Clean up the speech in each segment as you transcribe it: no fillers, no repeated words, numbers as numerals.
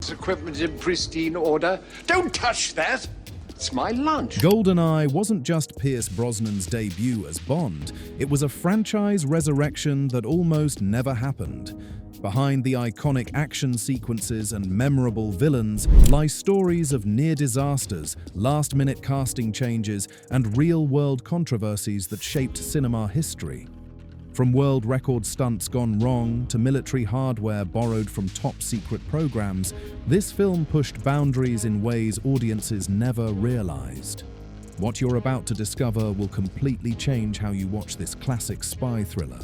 this equipment in pristine order. Don't touch that! It's my lunch. GoldenEye wasn't just Pierce Brosnan's debut as Bond, it was a franchise resurrection that almost never happened. Behind the iconic action sequences and memorable villains lie stories of near disasters, last-minute casting changes, and real-world controversies that shaped cinema history. From world record stunts gone wrong to military hardware borrowed from top-secret programs, this film pushed boundaries in ways audiences never realized. What you're about to discover will completely change how you watch this classic spy thriller.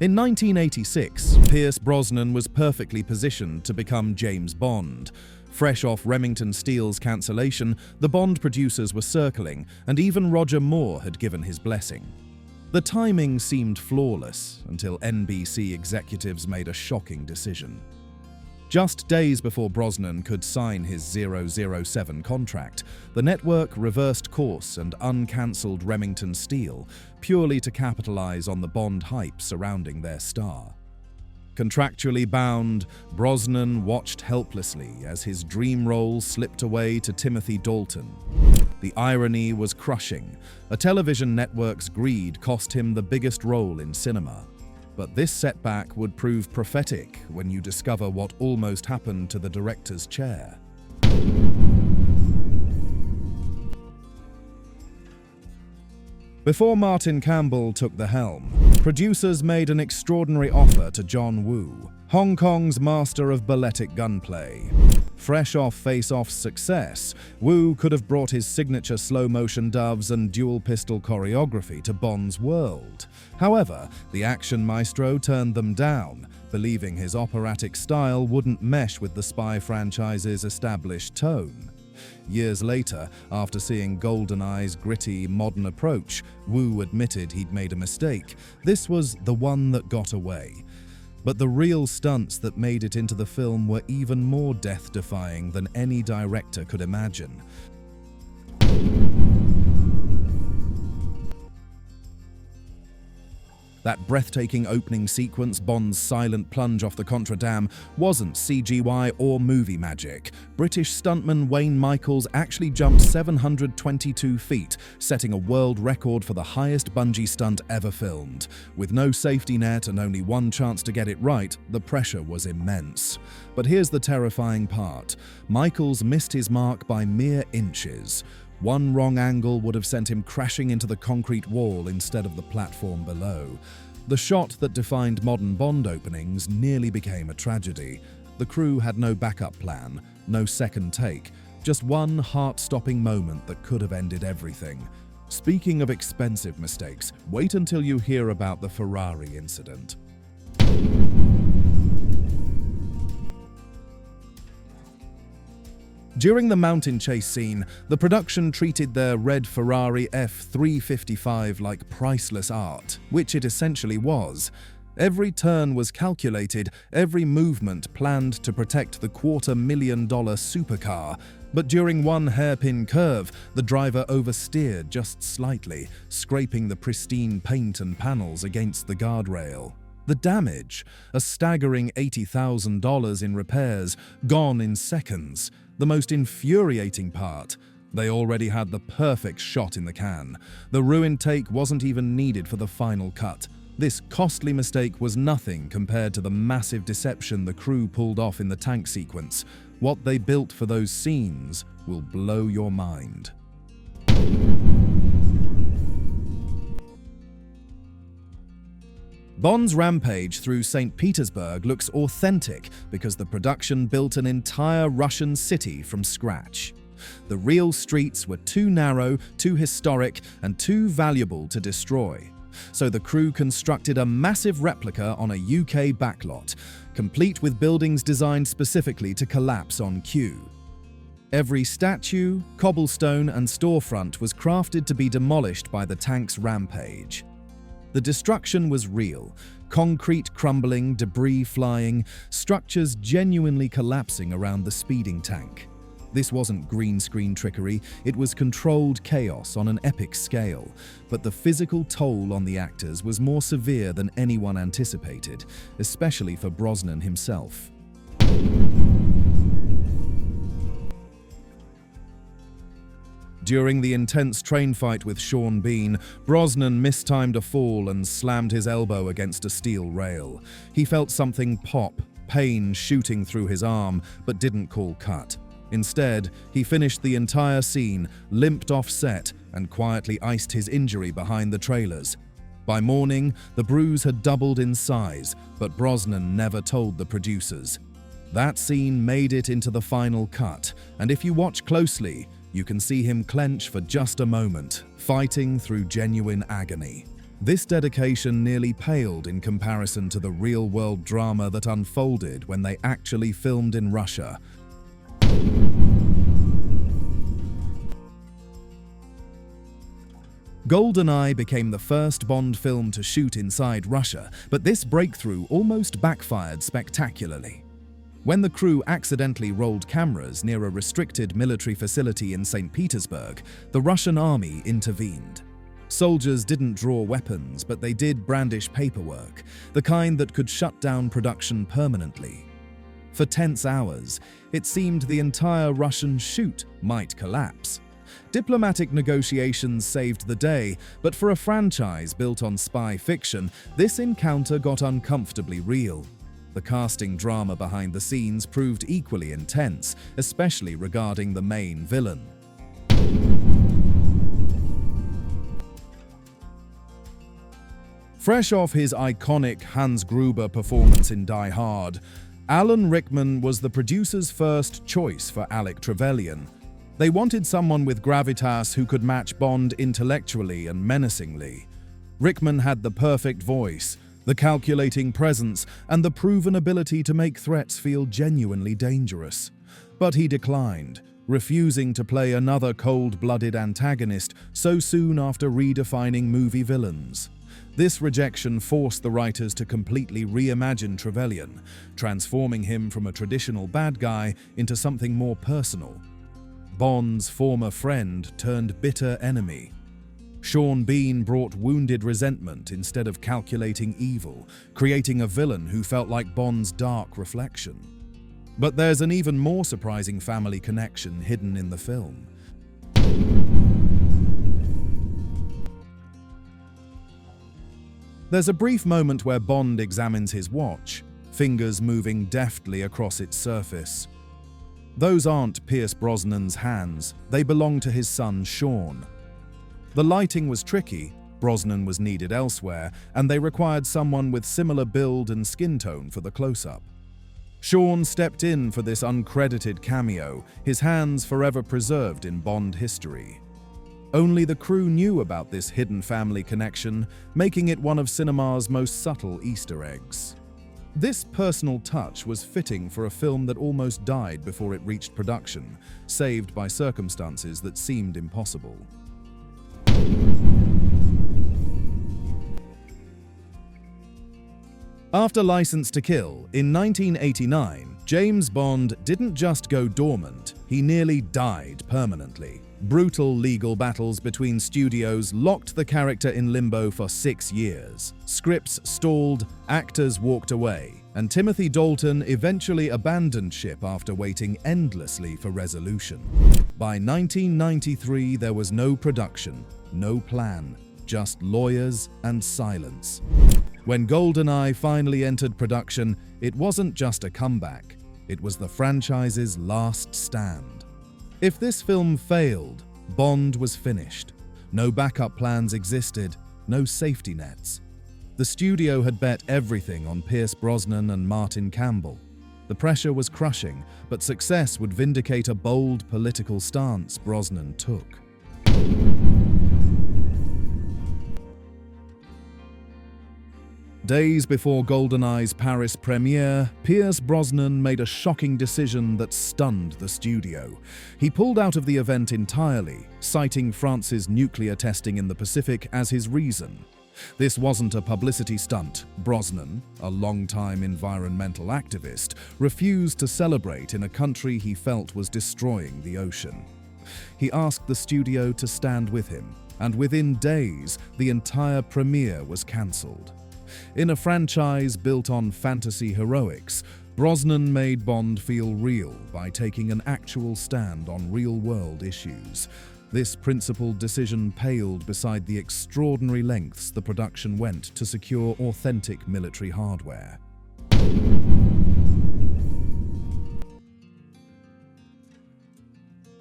In 1986, Pierce Brosnan was perfectly positioned to become James Bond. Fresh off Remington Steele's cancellation, the Bond producers were circling, and even Roger Moore had given his blessing. The timing seemed flawless until NBC executives made a shocking decision. Just days before Brosnan could sign his 007 contract, the network reversed course and uncancelled Remington Steele, purely to capitalize on the Bond hype surrounding their star. Contractually bound, Brosnan watched helplessly as his dream role slipped away to Timothy Dalton. The irony was crushing. A television network's greed cost him the biggest role in cinema. But this setback would prove prophetic when you discover what almost happened to the director's chair. Before Martin Campbell took the helm, producers made an extraordinary offer to John Woo, Hong Kong's master of balletic gunplay. Fresh off Face Off's success, Woo could have brought his signature slow-motion doves and dual-pistol choreography to Bond's world. However, the action maestro turned them down, believing his operatic style wouldn't mesh with the spy franchise's established tone. Years later, after seeing GoldenEye's gritty, modern approach, Woo admitted he'd made a mistake. This was the one that got away. But the real stunts that made it into the film were even more death-defying than any director could imagine. That breathtaking opening sequence, Bond's silent plunge off the Contra Dam, wasn't CGI or movie magic. British stuntman Wayne Michaels actually jumped 722 feet, setting a world record for the highest bungee stunt ever filmed. With no safety net and only one chance to get it right, the pressure was immense. But here's the terrifying part. Michaels missed his mark by mere inches. One wrong angle would have sent him crashing into the concrete wall instead of the platform below. The shot that defined modern Bond openings nearly became a tragedy. The crew had no backup plan, no second take, just one heart-stopping moment that could have ended everything. Speaking of expensive mistakes, wait until you hear about the Ferrari incident. During the mountain chase scene, the production treated their red Ferrari F355 like priceless art, which it essentially was. Every turn was calculated, every movement planned to protect the $250,000 supercar. But during one hairpin curve, the driver oversteered just slightly, scraping the pristine paint and panels against the guardrail. The damage, a staggering $80,000 in repairs, gone in seconds. The most infuriating part, they already had the perfect shot in the can. The ruined take wasn't even needed for the final cut. This costly mistake was nothing compared to the massive deception the crew pulled off in the tank sequence. What they built for those scenes will blow your mind. Bond's rampage through St. Petersburg looks authentic because the production built an entire Russian city from scratch. The real streets were too narrow, too historic, and too valuable to destroy. So the crew constructed a massive replica on a UK backlot, complete with buildings designed specifically to collapse on cue. Every statue, cobblestone, and storefront was crafted to be demolished by the tank's rampage. The destruction was real. Concrete crumbling, debris flying, structures genuinely collapsing around the speeding tank. This wasn't green screen trickery, it was controlled chaos on an epic scale, but the physical toll on the actors was more severe than anyone anticipated, especially for Brosnan himself. During the intense train fight with Sean Bean, Brosnan mistimed a fall and slammed his elbow against a steel rail. He felt something pop, pain shooting through his arm, but didn't call cut. Instead, he finished the entire scene, limped off set, and quietly iced his injury behind the trailers. By morning, the bruise had doubled in size, but Brosnan never told the producers. That scene made it into the final cut, and if you watch closely, you can see him clench for just a moment, fighting through genuine agony. This dedication nearly paled in comparison to the real-world drama that unfolded when they actually filmed in Russia. GoldenEye became the first Bond film to shoot inside Russia, but this breakthrough almost backfired spectacularly. When the crew accidentally rolled cameras near a restricted military facility in St. Petersburg, the Russian army intervened. Soldiers didn't draw weapons, but they did brandish paperwork, the kind that could shut down production permanently. For tense hours, it seemed the entire Russian shoot might collapse. Diplomatic negotiations saved the day, but for a franchise built on spy fiction, this encounter got uncomfortably real. The casting drama behind the scenes proved equally intense, especially regarding the main villain. Fresh off his iconic Hans Gruber performance in Die Hard, Alan Rickman was the producer's first choice for Alec Trevelyan. They wanted someone with gravitas who could match Bond intellectually and menacingly. Rickman had the perfect voice, the calculating presence, and the proven ability to make threats feel genuinely dangerous. But he declined, refusing to play another cold-blooded antagonist so soon after redefining movie villains. This rejection forced the writers to completely reimagine Trevelyan, transforming him from a traditional bad guy into something more personal. Bond's former friend turned bitter enemy. Sean Bean brought wounded resentment instead of calculating evil, creating a villain who felt like Bond's dark reflection. But there's an even more surprising family connection hidden in the film. There's a brief moment where Bond examines his watch, fingers moving deftly across its surface. Those aren't Pierce Brosnan's hands, they belong to his son Sean. The lighting was tricky, Brosnan was needed elsewhere, and they required someone with similar build and skin tone for the close-up. Sean stepped in for this uncredited cameo, his hands forever preserved in Bond history. Only the crew knew about this hidden family connection, making it one of cinema's most subtle Easter eggs. This personal touch was fitting for a film that almost died before it reached production, saved by circumstances that seemed impossible. After License to Kill, in 1989, James Bond didn't just go dormant, he nearly died permanently. Brutal legal battles between studios locked the character in limbo for 6 years. Scripts stalled, actors walked away, and Timothy Dalton eventually abandoned ship after waiting endlessly for resolution. By 1993, there was no production, no plan, just lawyers and silence. When GoldenEye finally entered production, it wasn't just a comeback, it was the franchise's last stand. If this film failed, Bond was finished. No backup plans existed, no safety nets. The studio had bet everything on Pierce Brosnan and Martin Campbell. The pressure was crushing, but success would vindicate a bold political stance Brosnan took. Days before GoldenEye's Paris premiere, Pierce Brosnan made a shocking decision that stunned the studio. He pulled out of the event entirely, citing France's nuclear testing in the Pacific as his reason. This wasn't a publicity stunt. Brosnan, a longtime environmental activist, refused to celebrate in a country he felt was destroying the ocean. He asked the studio to stand with him, and within days, the entire premiere was cancelled. In a franchise built on fantasy heroics, Brosnan made Bond feel real by taking an actual stand on real-world issues. This principled decision paled beside the extraordinary lengths the production went to secure authentic military hardware.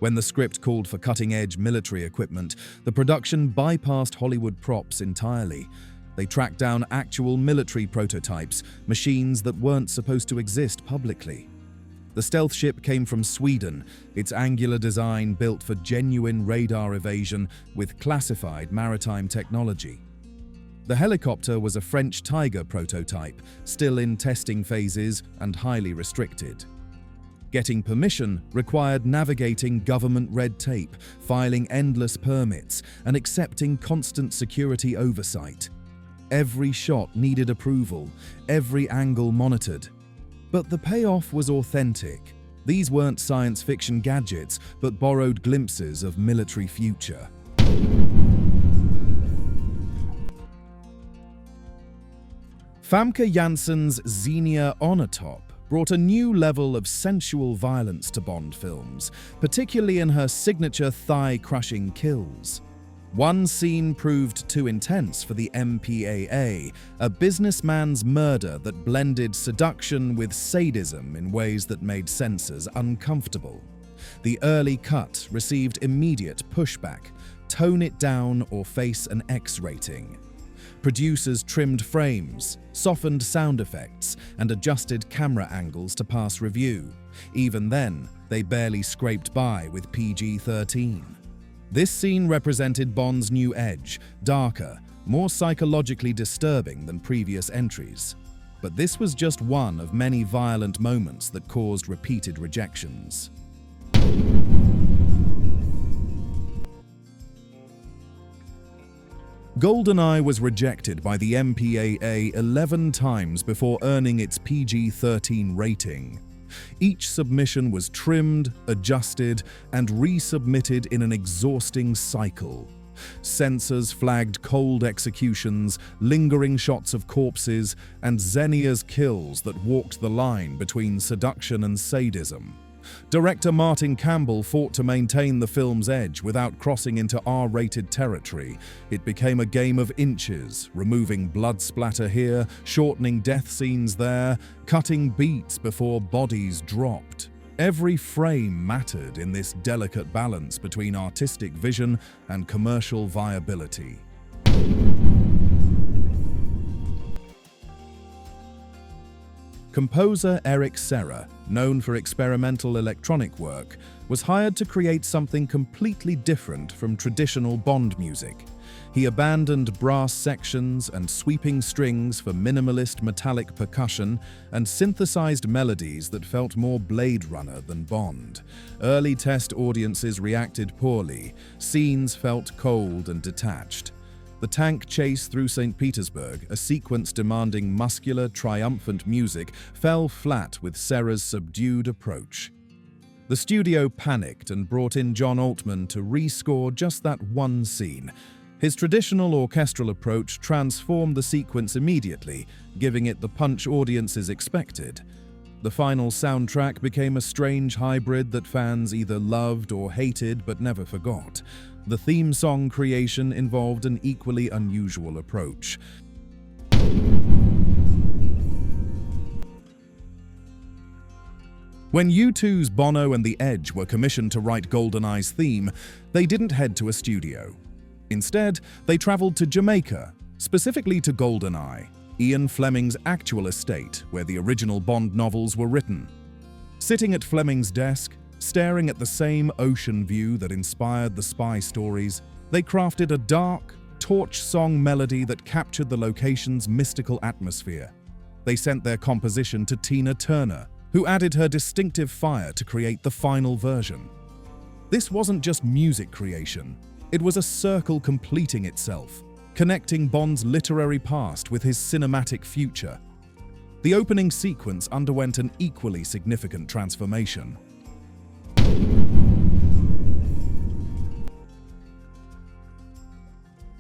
When the script called for cutting-edge military equipment, the production bypassed Hollywood props entirely. They tracked down actual military prototypes, machines that weren't supposed to exist publicly. The stealth ship came from Sweden, its angular design built for genuine radar evasion with classified maritime technology. The helicopter was a French Tiger prototype, still in testing phases and highly restricted. Getting permission required navigating government red tape, filing endless permits, and accepting constant security oversight. Every shot needed approval, every angle monitored. But the payoff was authentic. These weren't science fiction gadgets, but borrowed glimpses of military future. Famke Janssen's Xenia Onatop brought a new level of sensual violence to Bond films, particularly in her signature thigh-crushing kills. One scene proved too intense for the MPAA, a businessman's murder that blended seduction with sadism in ways that made censors uncomfortable. The early cut received immediate pushback: tone it down or face an X rating. Producers trimmed frames, softened sound effects, and adjusted camera angles to pass review. Even then, they barely scraped by with PG-13. This scene represented Bond's new edge, darker, more psychologically disturbing than previous entries. But this was just one of many violent moments that caused repeated rejections. GoldenEye was rejected by the MPAA 11 times before earning its PG-13 rating. Each submission was trimmed, adjusted, and resubmitted in an exhausting cycle. Censors flagged cold executions, lingering shots of corpses, and Xenia's kills that walked the line between seduction and sadism. Director Martin Campbell fought to maintain the film's edge without crossing into R-rated territory. It became a game of inches, removing blood splatter here, shortening death scenes there, cutting beats before bodies dropped. Every frame mattered in this delicate balance between artistic vision and commercial viability. Composer Eric Serra, known for experimental electronic work, was hired to create something completely different from traditional Bond music. He abandoned brass sections and sweeping strings for minimalist metallic percussion and synthesized melodies that felt more Blade Runner than Bond. Early test audiences reacted poorly. Scenes felt cold and detached. The tank chase through St. Petersburg, a sequence demanding muscular, triumphant music, fell flat with Serra's subdued approach. The studio panicked and brought in John Altman to rescore just that one scene. His traditional orchestral approach transformed the sequence immediately, giving it the punch audiences expected. The final soundtrack became a strange hybrid that fans either loved or hated but never forgot. The theme song creation involved an equally unusual approach. When U2's Bono and The Edge were commissioned to write GoldenEye's theme, they didn't head to a studio. Instead, they traveled to Jamaica, specifically to GoldenEye, Ian Fleming's actual estate where the original Bond novels were written. Sitting at Fleming's desk, staring at the same ocean view that inspired the spy stories, they crafted a dark, torch song melody that captured the location's mystical atmosphere. They sent their composition to Tina Turner, who added her distinctive fire to create the final version. This wasn't just music creation, it was a circle completing itself. connecting Bond's literary past with his cinematic future. The opening sequence underwent an equally significant transformation.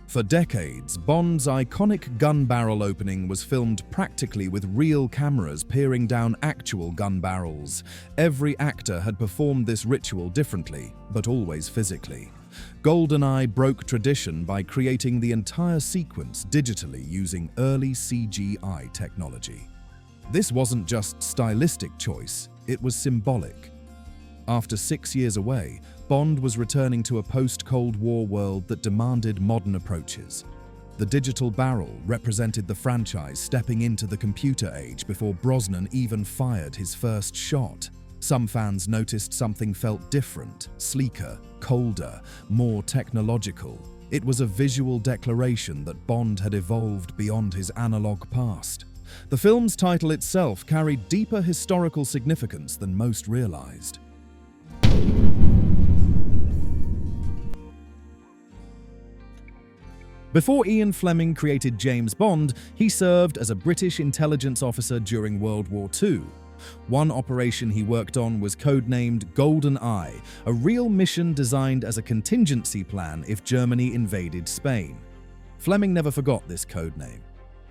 For decades, Bond's iconic gun barrel opening was filmed practically with real cameras peering down actual gun barrels. Every actor had performed this ritual differently, but always physically. GoldenEye broke tradition by creating the entire sequence digitally using early CGI technology. This wasn't just stylistic choice, it was symbolic. After 6 years away, Bond was returning to a post-Cold War world that demanded modern approaches. The digital barrel represented the franchise stepping into the computer age before Brosnan even fired his first shot. Some fans noticed something felt different, sleeker, colder, more technological. It was a visual declaration that Bond had evolved beyond his analog past. The film's title itself carried deeper historical significance than most realized. Before Ian Fleming created James Bond, he served as a British intelligence officer during World War II. One operation he worked on was codenamed GoldenEye, a real mission designed as a contingency plan if Germany invaded Spain. Fleming never forgot this codename.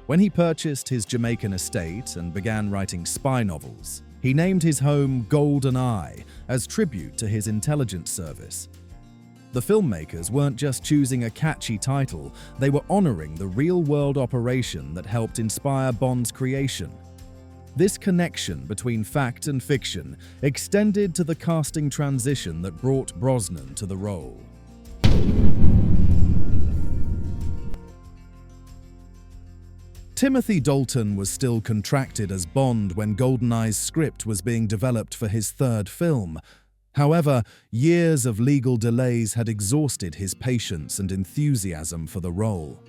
When he purchased his Jamaican estate and began writing spy novels, he named his home GoldenEye as tribute to his intelligence service. The filmmakers weren't just choosing a catchy title, they were honoring the real-world operation that helped inspire Bond's creation. This connection between fact and fiction extended to the casting transition that brought Brosnan to the role. Timothy Dalton was still contracted as Bond when GoldenEye's script was being developed for his third film. However, years of legal delays had exhausted his patience and enthusiasm for the role.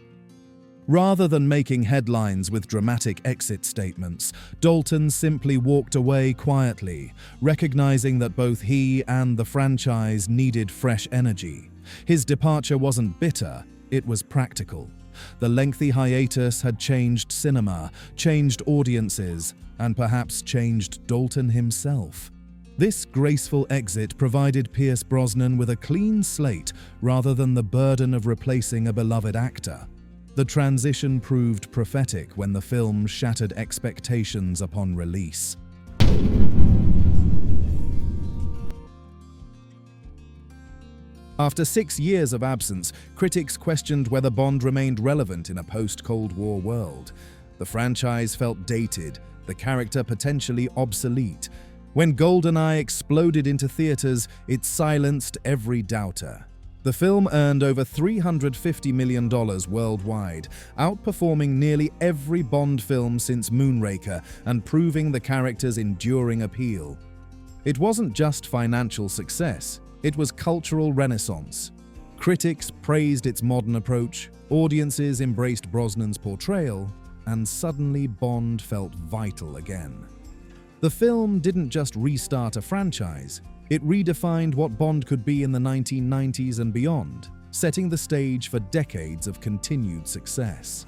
Rather than making headlines with dramatic exit statements, Dalton simply walked away quietly, recognizing that both he and the franchise needed fresh energy. His departure wasn't bitter, it was practical. The lengthy hiatus had changed cinema, changed audiences, and perhaps changed Dalton himself. This graceful exit provided Pierce Brosnan with a clean slate rather than the burden of replacing a beloved actor. The transition proved prophetic when the film shattered expectations upon release. After 6 years of absence, critics questioned whether Bond remained relevant in a post-Cold War world. The franchise felt dated, the character potentially obsolete. When GoldenEye exploded into theaters, it silenced every doubter. The film earned over $350 million worldwide, outperforming nearly every Bond film since Moonraker and proving the character's enduring appeal. It wasn't just financial success, it was cultural renaissance. Critics praised its modern approach, audiences embraced Brosnan's portrayal, and suddenly Bond felt vital again. The film didn't just restart a franchise, it redefined what Bond could be in the 1990s and beyond, setting the stage for decades of continued success.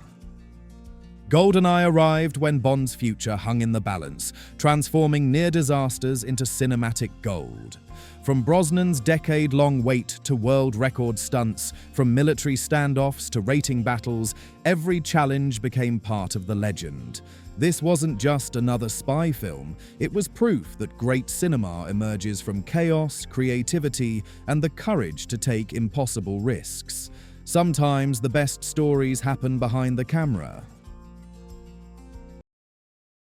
GoldenEye arrived when Bond's future hung in the balance, transforming near disasters into cinematic gold. From Brosnan's decade-long wait to world record stunts, from military standoffs to rating battles, every challenge became part of the legend. This wasn't just another spy film, it was proof that great cinema emerges from chaos, creativity, and the courage to take impossible risks. Sometimes the best stories happen behind the camera,